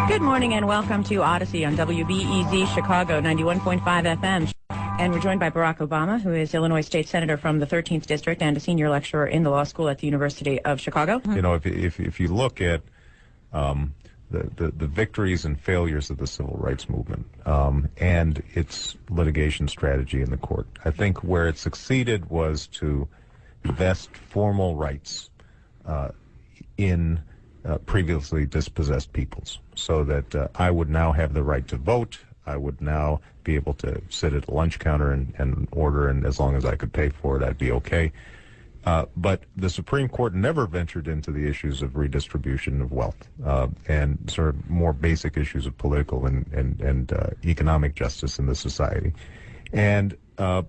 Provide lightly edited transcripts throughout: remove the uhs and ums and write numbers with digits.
Good morning and welcome to Odyssey on WBEZ Chicago 91.5 FM. And we're joined by Barack Obama, who is Illinois State Senator from the 13th District and a senior lecturer in the law school at the University of Chicago. You know, if you look at the victories and failures of the civil rights movement and its litigation strategy in the court, I think where it succeeded was to vest formal rights in previously dispossessed peoples, so that I would now have the right to vote. I would now be able to sit at a lunch counter and order, and as long as I could pay for it, I'd be okay. But the Supreme Court never ventured into the issues of redistribution of wealth and sort of more basic issues of political and economic justice in the society. And to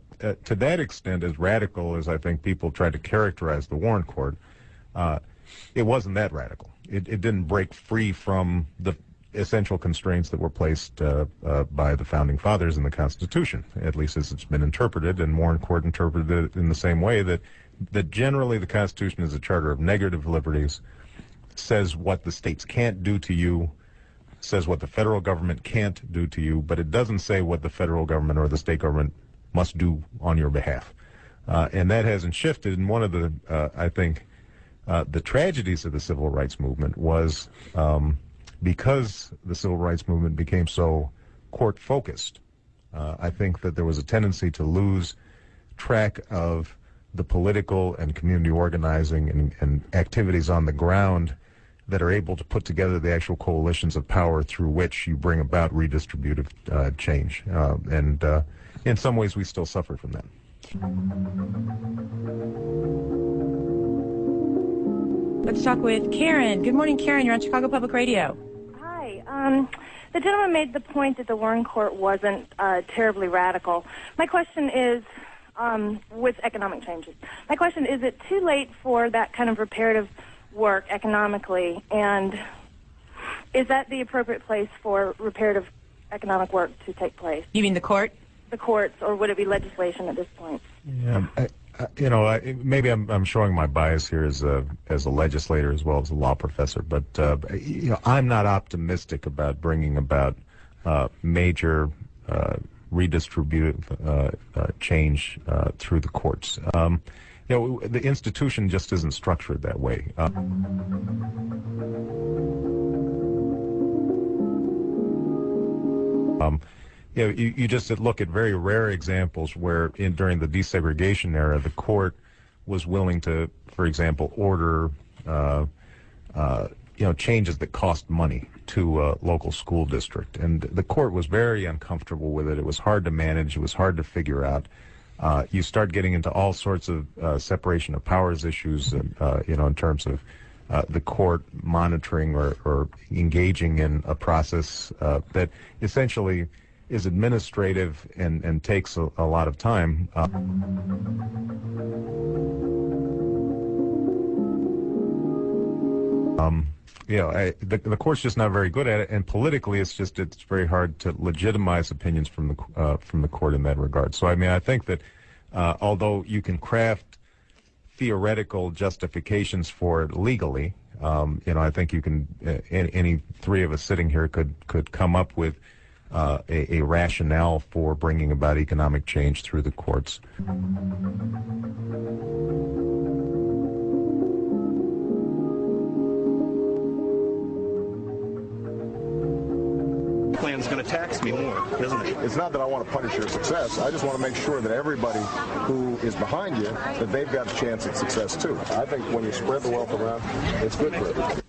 that extent, as radical as I think people tried to characterize the Warren Court, it wasn't that radical. It didn't break free from the essential constraints that were placed by the Founding Fathers in the Constitution, at least as it's been interpreted, and Warren Court interpreted it in the same way, that generally the Constitution is a charter of negative liberties, says what the states can't do to you, says what the federal government can't do to you, but it doesn't say what the federal government or the state government must do on your behalf. And that hasn't shifted, and one of the, I think, the tragedies of the civil rights movement was because the civil rights movement became so court-focused, I think that there was a tendency to lose track of the political and community organizing and activities on the ground that are able to put together the actual coalitions of power through which you bring about redistributive change. And in some ways, we still suffer from that. Let's talk with Karen. Good morning, Karen. You're on Chicago Public Radio. Hi. The gentleman made the point that the Warren Court wasn't terribly radical. My question is, with economic changes, my question is it too late for that kind of reparative work economically, and is that the appropriate place for reparative economic work to take place? You mean the court? The courts, or would it be legislation at this point? Yeah, maybe I'm showing my bias here as a legislator as well as a law professor, but I'm not optimistic about bringing about major redistributive change through the courts. The institution just isn't structured that way. You just look at very rare examples where during the desegregation era, the court was willing to, for example, order changes that cost money to a local school district. And the court was very uncomfortable with it. It was hard to manage. It was hard to figure out. You start getting into all sorts of separation of powers issues, in terms of the court monitoring or engaging in a process that essentially is administrative and takes a lot of time. The court's just not very good at it, and politically, it's very hard to legitimize opinions from the court in that regard. So, I think that although you can craft theoretical justifications for it legally, I think you can. Any three of us sitting here could come up with a rationale for bringing about economic change through the courts. Plan's going to tax me more, isn't it? It's not that I want to punish your success. I just want to make sure that everybody who is behind you, that they've got a chance at success too. I think when you spread the wealth around, it's good for everybody.